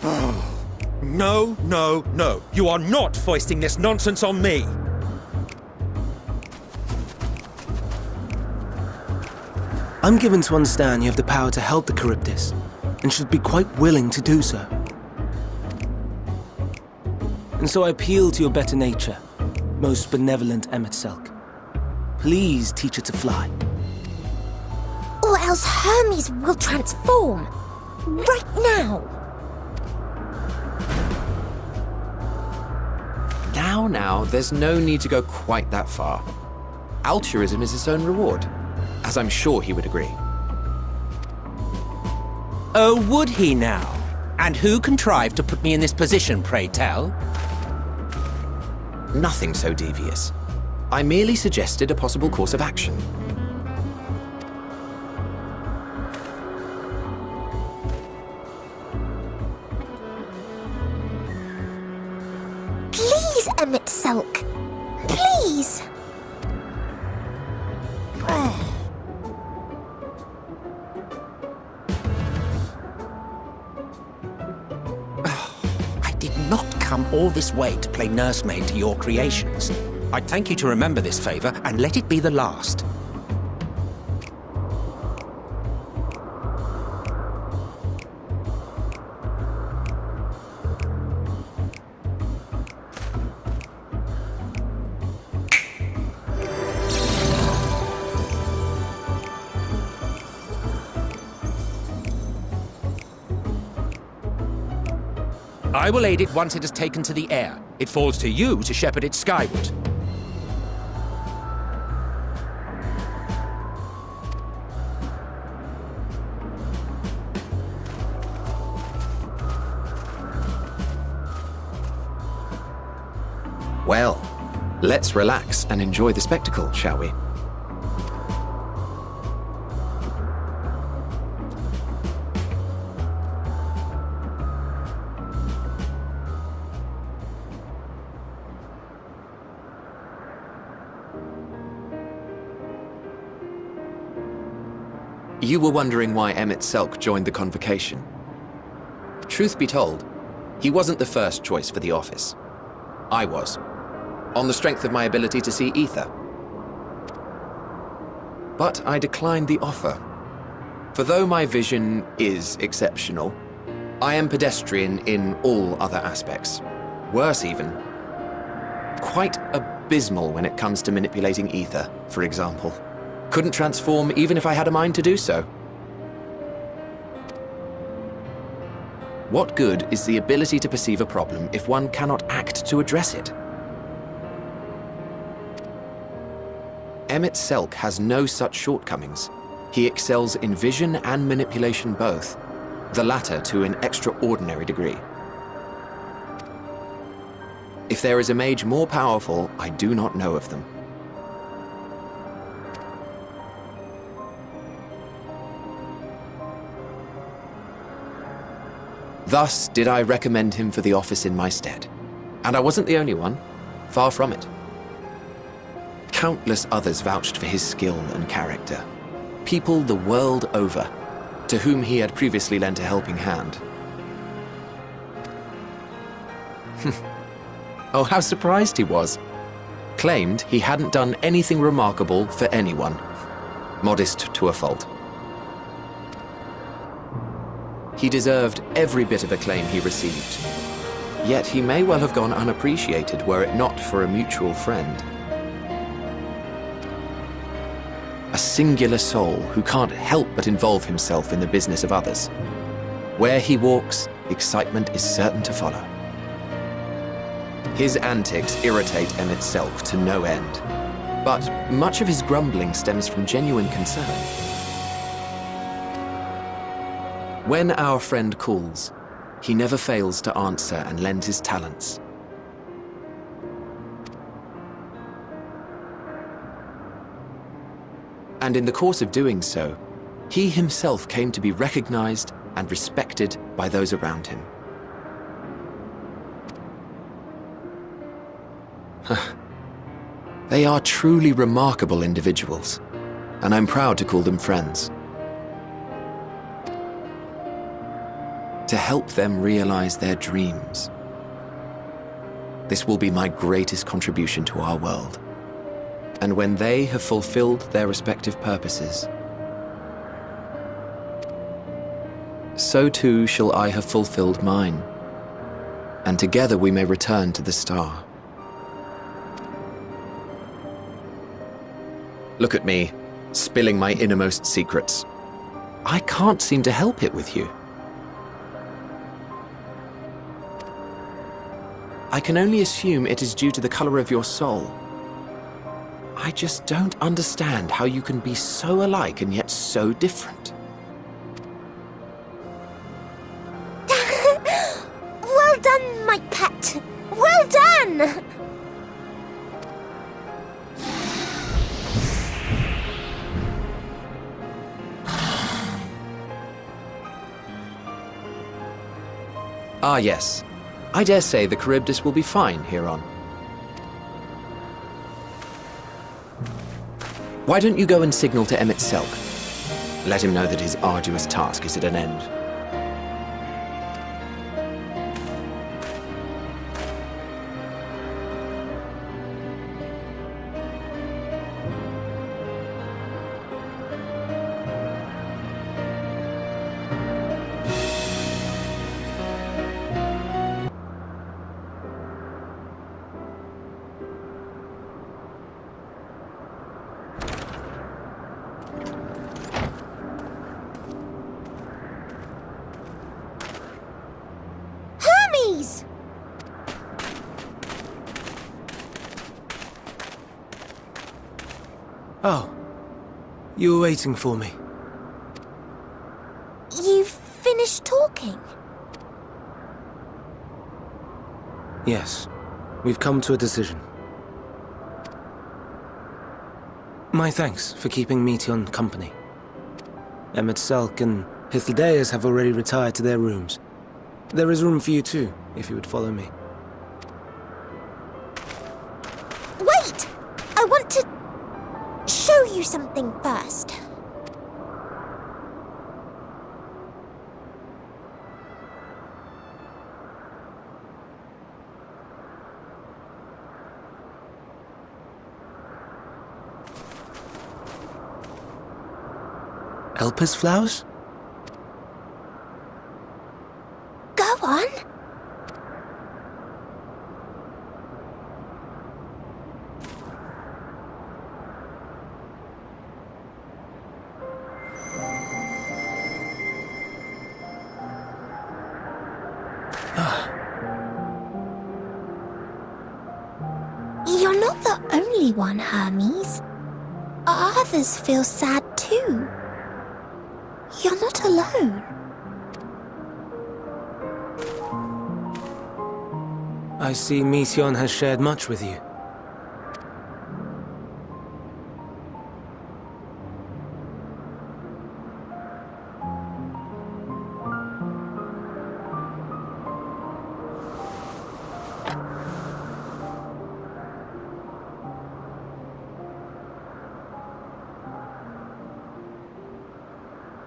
No, no, no. You are not foisting this nonsense on me. I'm given to understand you have the power to help the Charybdis, and should be quite willing to do so. And so I appeal to your better nature, most benevolent Emet-Selch. Please teach her to fly. Or else Hermes will transform. Right now. Now, there's no need to go quite that far. Altruism is its own reward, as I'm sure he would agree. Oh, would he now? And who contrived to put me in this position, pray tell? Nothing so devious. I merely suggested a possible course of action. Please, Emet-Selch. Please. I did not come all this way to play nursemaid to your creations. I'd thank you to remember this favor and let it be the last. I will aid it once it has taken to the air. It falls to you to shepherd it skyward. Well, let's relax and enjoy the spectacle, shall we? You were wondering why Emet-Selch joined the convocation. Truth be told, he wasn't the first choice for the office. I was, on the strength of my ability to see ether. But I declined the offer. For though my vision is exceptional, I am pedestrian in all other aspects. Worse even, quite abysmal when it comes to manipulating ether, for example. Couldn't transform even if I had a mind to do so. What good is the ability to perceive a problem if one cannot act to address it? Emet-Selch has no such shortcomings. He excels in vision and manipulation both, the latter to an extraordinary degree. If there is a mage more powerful, I do not know of them. Thus did I recommend him for the office in my stead. And I wasn't the only one, far from it. Countless others vouched for his skill and character. People the world over, to whom he had previously lent a helping hand. Oh, how surprised he was. Claimed he hadn't done anything remarkable for anyone. Modest to a fault. He deserved every bit of acclaim he received. Yet he may well have gone unappreciated were it not for a mutual friend. A singular soul who can't help but involve himself in the business of others. Where he walks, excitement is certain to follow. His antics irritate Emet-Selch to no end, but much of his grumbling stems from genuine concern. When our friend calls, he never fails to answer and lend his talents. And in the course of doing so, he himself came to be recognized and respected by those around him. They are truly remarkable individuals, and I'm proud to call them friends. to help them realize their dreams. This will be my greatest contribution to our world. And when they have fulfilled their respective purposes, so too shall I have fulfilled mine, and together we may return to the star. Look at me, spilling my innermost secrets. I can't seem to help it with you. I can only assume it is due to the color of your soul. I just don't understand how you can be so alike and yet so different. Well done, my pet. Well done! Ah, yes. I dare say the Charybdis will be fine here on. Why don't you go and signal to Emmett Selk? Let him know that his arduous task is at an end. Oh, you were waiting for me. You've finished talking? Yes, we've come to a decision. My thanks for keeping Meteon company. Emmett Selk and Hythlodaeus have already retired to their rooms. There is room for you too, if you would follow me. Wait! I want to show you something first. Elpis flowers? Go on. You're not the only one, Hermes. Others feel sad too. You're not alone. I see Meteon has shared much with you.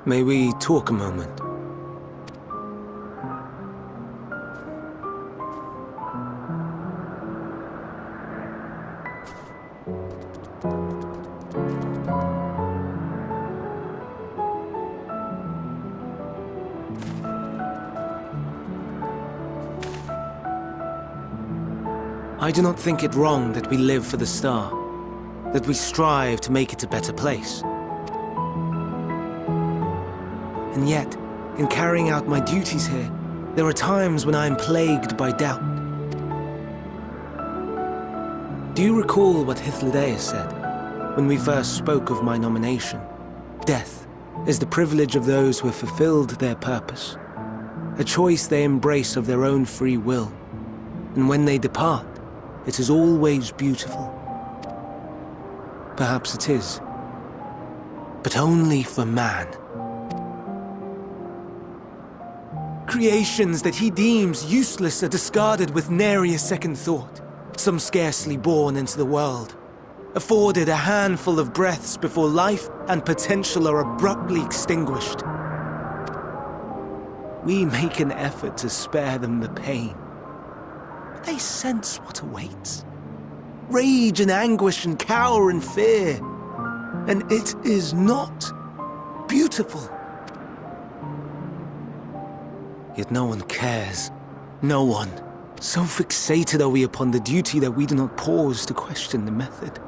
May we talk a moment? I do not think it wrong that we live for the star, that we strive to make it a better place. And yet, in carrying out my duties here, there are times when I am plagued by doubt. Do you recall what Hythlodaeus said when we first spoke of my nomination? Death is the privilege of those who have fulfilled their purpose, a choice they embrace of their own free will. And when they depart, it is always beautiful. Perhaps it is, but only for man. Creations that he deems useless are discarded with nary a second thought, some scarcely born into the world, afforded a handful of breaths before life and potential are abruptly extinguished. We make an effort to spare them the pain. But they sense what awaits. Rage and anguish and cower and fear. And it is not beautiful. Yet no one cares. No one. So fixated are we upon the duty that we do not pause to question the method.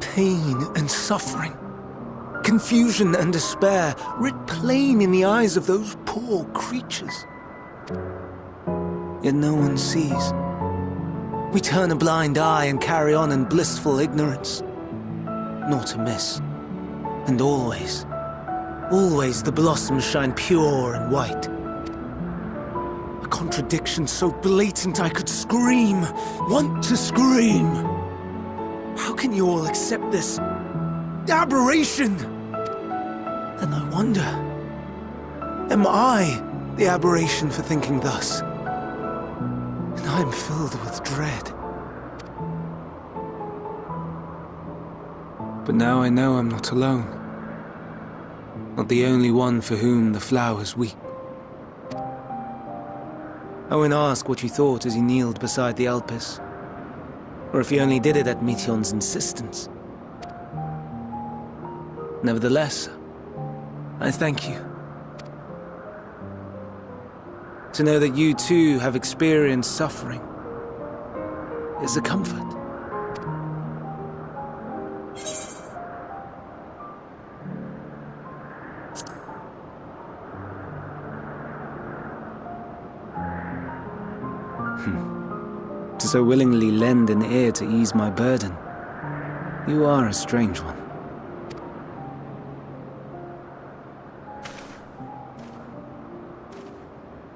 Pain and suffering, confusion and despair, writ plain in the eyes of those poor creatures. Yet no one sees. We turn a blind eye and carry on in blissful ignorance. Nor to miss. And always, always the blossoms shine pure and white. A contradiction so blatant I could scream, want to scream. How can you all accept this aberration? Then I wonder, am I the aberration for thinking thus? And I am filled with dread. But now I know I'm not alone. Not the only one for whom the flowers weep. I won't ask what you thought as you kneeled beside the Alpes, or if you only did it at Meteion's insistence. Nevertheless, I thank you. To know that you too have experienced suffering is a comfort. To so willingly lend an ear to ease my burden, you are a strange one.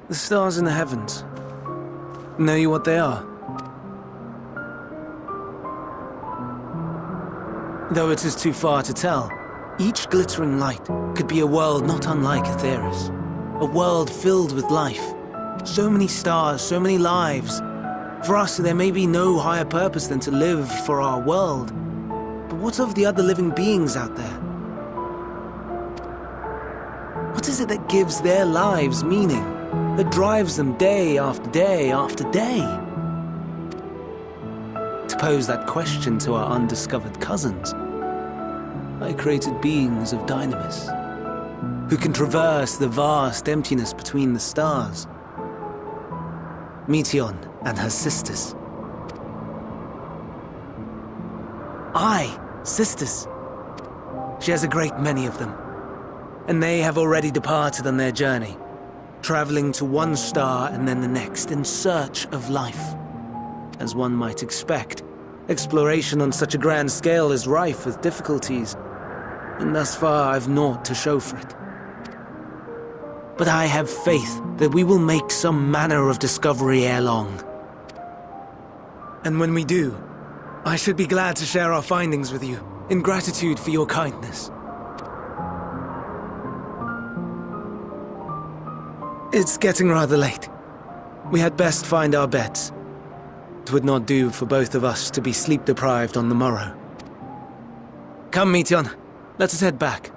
The stars in the heavens. Know you what they are? Though it is too far to tell, each glittering light could be a world not unlike Aetheris. A world filled with life. So many stars, so many lives. For us, there may be no higher purpose than to live for our world. But what of the other living beings out there? What is it that gives their lives meaning? That drives them day after day after day? To pose that question to our undiscovered cousins, I created beings of dynamis, who can traverse the vast emptiness between the stars. Meteion and her sisters. Aye, sisters. She has a great many of them, and they have already departed on their journey, traveling to one star and then the next in search of life. As one might expect, exploration on such a grand scale is rife with difficulties, and thus far I've naught to show for it. But I have faith that we will make some manner of discovery ere long. And when we do, I should be glad to share our findings with you, in gratitude for your kindness. It's getting rather late. We had best find our beds. It would not do for both of us to be sleep-deprived on the morrow. Come, Meteion. Let us head back.